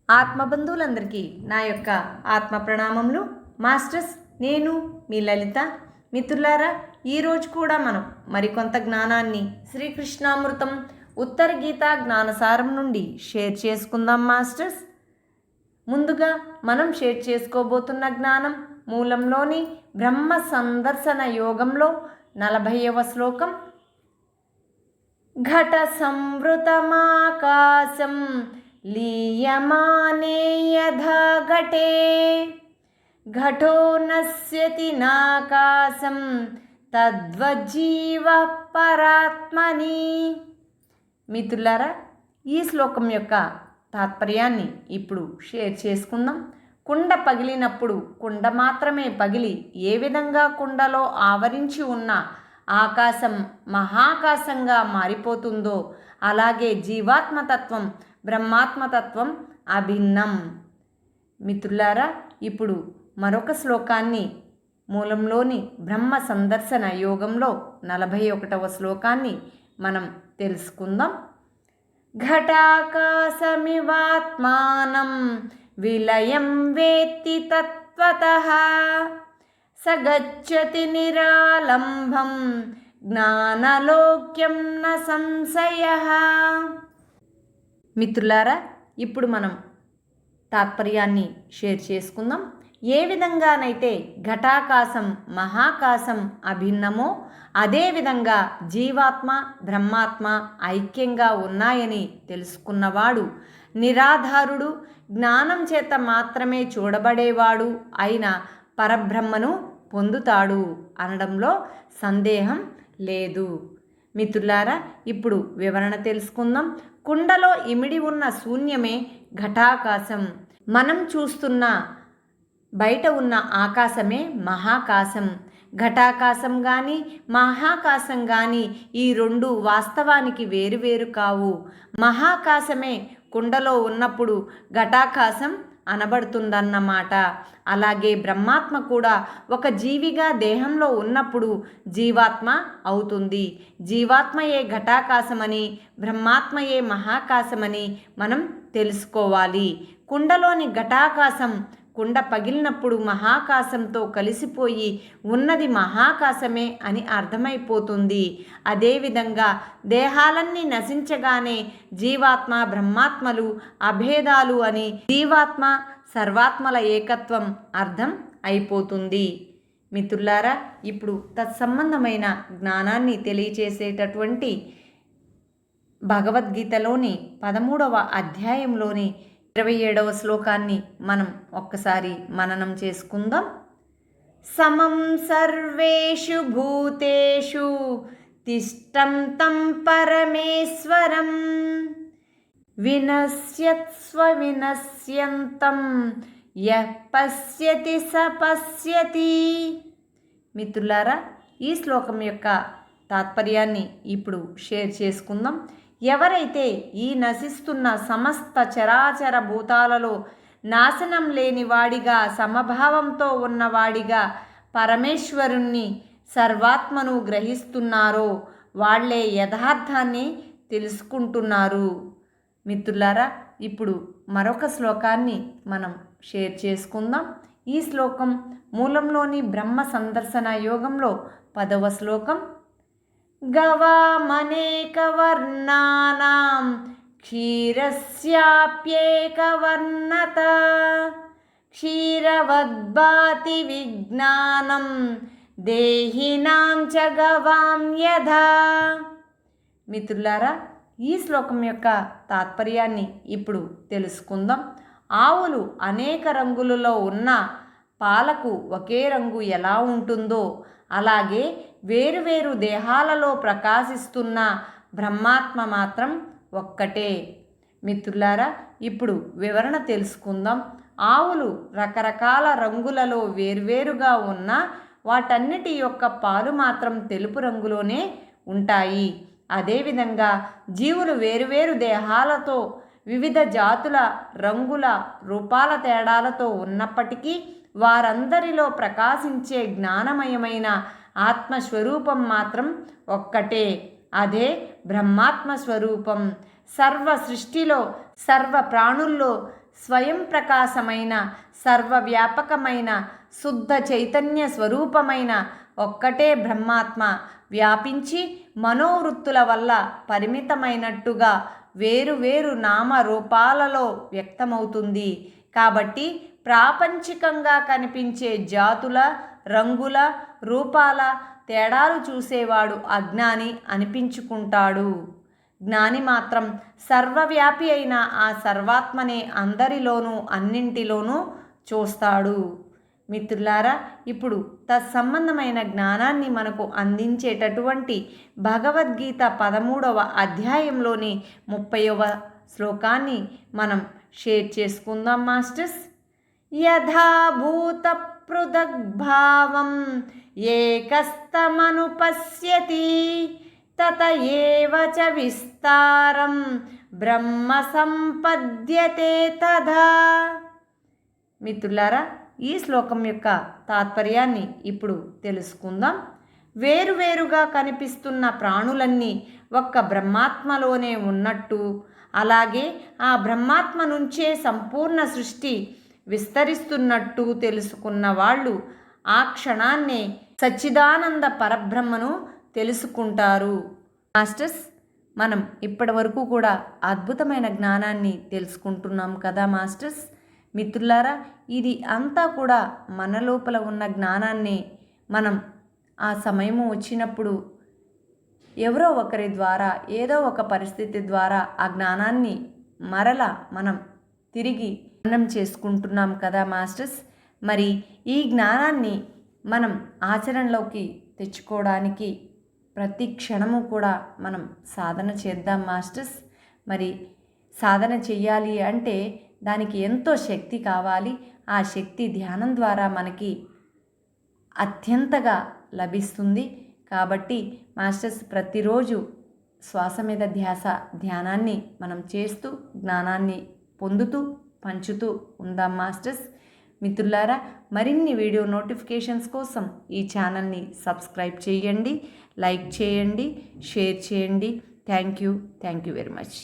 ఆత్మబంధువులందరికీ నా యొక్క ఆత్మ ప్రణామములు. మాస్టర్స్, నేను మీ లలిత. మిత్రులారా, ఈరోజు కూడా మనం మరికొంత జ్ఞానాన్ని శ్రీకృష్ణామృతం ఉత్తర గీతా జ్ఞానసారం నుండి షేర్ చేసుకుందాం మాస్టర్స్. ముందుగా మనం షేర్ చేసుకోబోతున్న జ్ఞానం మూలంలోని బ్రహ్మ సందర్శన యోగంలో 40వ శ్లోకం. ఘట సంవృతమాకాశం లీయమానే యథా ఘటే ఘటో నశ్యతి నాకాశం తద్వజ్జీవ పరాత్మని. మిత్రులారా, ఈ శ్లోకం యొక్క తాత్పర్యాన్ని ఇప్పుడు షేర్ చేసుకుందాం. కుండ పగిలినప్పుడు కుండ మాత్రమే పగిలి ఏ విధంగా కుండలో ఆవరించి ఉన్న ఆకాశం మహాకాశంగా మారిపోతుందో, అలాగే జీవాత్మతత్వం బ్రహ్మాత్మతత్వం అభిన్నం. మిత్రులారా, ఇప్పుడు మరొక శ్లోకాన్ని మూలంలోని బ్రహ్మ సందర్శన యోగంలో 41వ శ్లోకాన్ని మనం తెలుసుకుందాం. ఘటాకాశమివాత్మానం విలయం వేత్తి తత్వతః సగచ్చతి నిరాలంభం జ్ఞానలోక్యం న సంశయః. మిత్రులారా, ఇప్పుడు మనం తాత్పర్యాన్ని షేర్ చేసుకుందాం. ఏ విధంగానైతే ఘటాకాశం మహాకాశం అభిన్నమో, అదేవిధంగా జీవాత్మ బ్రహ్మాత్మ ఐక్యంగా ఉన్నాయని తెలుసుకున్నవాడు నిరాధారుడు, జ్ఞానం చేత మాత్రమే చూడబడేవాడు అయిన పరబ్రహ్మను పొందుతాడు అనడంలో సందేహం లేదు. మిత్రులారా, ఇప్పుడు వివరణ తెలుసుకుందాం. కుండలో ఇమిడి ఉన్న శూన్యమే ఘటాకాశం. మనం చూస్తున్న బయట ఉన్న ఆకాశమే మహాకాశం. ఘటాకాశం కానీ మహాకాశం కానీ ఈ రెండు వాస్తవానికి వేరువేరు కావు. మహాకాశమే కుండలో ఉన్నప్పుడు ఘటాకాశం అనబడుతుందన్నమాట. అలాగే బ్రహ్మాత్మ కూడా ఒక జీవిగా దేహంలో ఉన్నప్పుడు జీవాత్మ అవుతుంది. జీవాత్మయే ఘటాకాశమని, బ్రహ్మాత్మయే మహాకాశమని మనం తెలుసుకోవాలి. కుండలోని ఘటాకాశం కుండ పగిలినప్పుడు మహాకాశంతో కలిసిపోయి ఉన్నది మహాకాశమే అని అర్థమైపోతుంది. అదేవిధంగా దేహాలన్నీ నశించగానే జీవాత్మ బ్రహ్మాత్మలు అభేదాలు అని, జీవాత్మ సర్వాత్మల ఏకత్వం అర్థం అయిపోతుంది. మిత్రులారా, ఇప్పుడు తత్సంబంధమైన జ్ఞానాన్ని తెలియచేసేటటువంటి భగవద్గీతలోని 13వ అధ్యాయంలోని 27వ శ్లోకాన్ని మనం ఒక్కసారి మననం చేసుకుందాం. సమం సర్వేషు భూతేషు తిష్టం తం పరమేశ్వరం వినశ్యత్స్వ వినశ్యంతం యః పశ్యతి స పశ్యతి. మిత్రులారా, ఈ శ్లోకం యొక్క తాత్పర్యాన్ని ఇప్పుడు షేర్ చేసుకుందాం. ఎవరైతే ఈ నశిస్తున్న సమస్త చరాచర భూతాలలో నాశనం లేని వాడిగా, సమభావంతో ఉన్నవాడిగా పరమేశ్వరుణ్ణి సర్వాత్మను గ్రహిస్తున్నారో వాళ్లే యథార్థాన్ని తెలుసుకుంటున్నారు. మిత్రులారా, ఇప్పుడు మరొక శ్లోకాన్ని మనం షేర్ చేసుకుందాం. ఈ శ్లోకం మూలంలోని బ్రహ్మ సందర్శన యోగంలో 10వ శ్లోకం. గవామనేకవర్ణానాం క్షీరస్యాప్యేకవర్ణత క్షీరవద్భాతి విజ్ఞానం దేహినాం చ గవాం యథా. మిత్రులారా, ఈ శ్లోకం యొక్క తాత్పర్యాన్ని ఇప్పుడు తెలుసుకుందాం. ఆవులు అనేక రంగులలో ఉన్న పాలకు ఒకే రంగు ఎలా ఉంటుందో, అలాగే వేరువేరు దేహాలలో ప్రకాశిస్తున్న బ్రహ్మాత్మ మాత్రం ఒక్కటే. మిత్రులారా, ఇప్పుడు వివరణ తెలుసుకుందాం. ఆవులు రకరకాల రంగులలో వేర్వేరుగా ఉన్న వాటన్నిటి యొక్క పాలు మాత్రం తెలుపు రంగులోనే ఉంటాయి. అదేవిధంగా జీవులు వేరువేరు దేహాలతో వివిధ జాతుల రంగుల రూపాల తేడాలతో ఉన్నప్పటికీ వారందరిలో ప్రకాశించే జ్ఞానమయమైన ఆత్మస్వరూపం మాత్రం ఒక్కటే. అదే బ్రహ్మాత్మ స్వరూపం. సర్వ సృష్టిలో, సర్వ ప్రాణుల్లో, స్వయం ప్రకాశమైన సర్వవ్యాపకమైన శుద్ధ చైతన్య స్వరూపమైన ఒక్కటే బ్రహ్మాత్మ వ్యాపించి మనోవృత్తుల వల్ల పరిమితమైనట్టుగా వేరు నామరూపాలలో వ్యక్తమవుతుంది. కాబట్టి ప్రాపంచికంగా కనిపించే జాతుల, రంగుల, రూపాల తేడాలు చూసేవాడు అజ్ఞాని అనిపించుకుంటాడు. జ్ఞాని మాత్రం సర్వవ్యాపి అయిన ఆ సర్వాత్మనే అందరిలోనూ అన్నింటిలోనూ చూస్తాడు. మిత్రులారా, ఇప్పుడు తత్సంబంధమైన జ్ఞానాన్ని మనకు అందించేటటువంటి భగవద్గీత 13వ అధ్యాయంలోని 30వ శ్లోకాన్ని మనం షేర్ చేసుకుందాం మాస్టర్స్. యథాభూత పృథగ్భావం ఏకస్తమనుపశ్యతి తత ఏవ చ విస్తారం బ్రహ్మ సంపద్యతే తథా. మిత్రులారా, ఈ శ్లోకం యొక్క తాత్పర్యాన్ని ఇప్పుడు తెలుసుకుందాం. వేరువేరుగా కనిపిస్తున్న ప్రాణులన్నీ ఒక్క బ్రహ్మాత్మలోనే ఉన్నట్టు, అలాగే ఆ బ్రహ్మాత్మ నుంచే సంపూర్ణ సృష్టి విస్తరిస్తున్నట్టు తెలుసుకున్న వాళ్ళు ఆ క్షణాన్నే సచ్చిదానంద పరబ్రహ్మను తెలుసుకుంటారు. మాస్టర్స్, మనం ఇప్పటి వరకు కూడా అద్భుతమైన జ్ఞానాన్ని తెలుసుకుంటున్నాం కదా మాస్టర్స్. మిత్రులారా, ఇది అంతా కూడా మన లోపల ఉన్న జ్ఞానాన్ని మనం ఆ సమయము వచ్చినప్పుడు ఎవరో ఒకరి ద్వారా, ఏదో ఒక పరిస్థితి ద్వారా ఆ జ్ఞానాన్ని మరలా మనం తిరిగి మననం చేసుకుంటున్నాం కదా మాస్టర్స్. మరి ఈ జ్ఞానాన్ని మనం ఆచరణలోకి తెచ్చుకోవడానికి ప్రతి క్షణము కూడా మనం సాధన చేద్దాం మాస్టర్స్. మరి సాధన చెయ్యాలి అంటే దానికి ఎంతో శక్తి కావాలి. ఆ శక్తి ధ్యానం ద్వారా మనకి అత్యంతగా లభిస్తుంది. కాబట్టి మాస్టర్స్, ప్రతిరోజు శ్వాస మీద ధ్యానాన్ని మనం చేస్తూ జ్ఞానాన్ని పొందుతూ పంచుతూ ఉందాం మాస్టర్స్. మిత్రులారా, మరిన్ని వీడియో నోటిఫికేషన్స్ కోసం ఈ ఛానల్ని సబ్స్క్రైబ్ చేయండి, లైక్ చేయండి, షేర్ చేయండి. Thank you very much.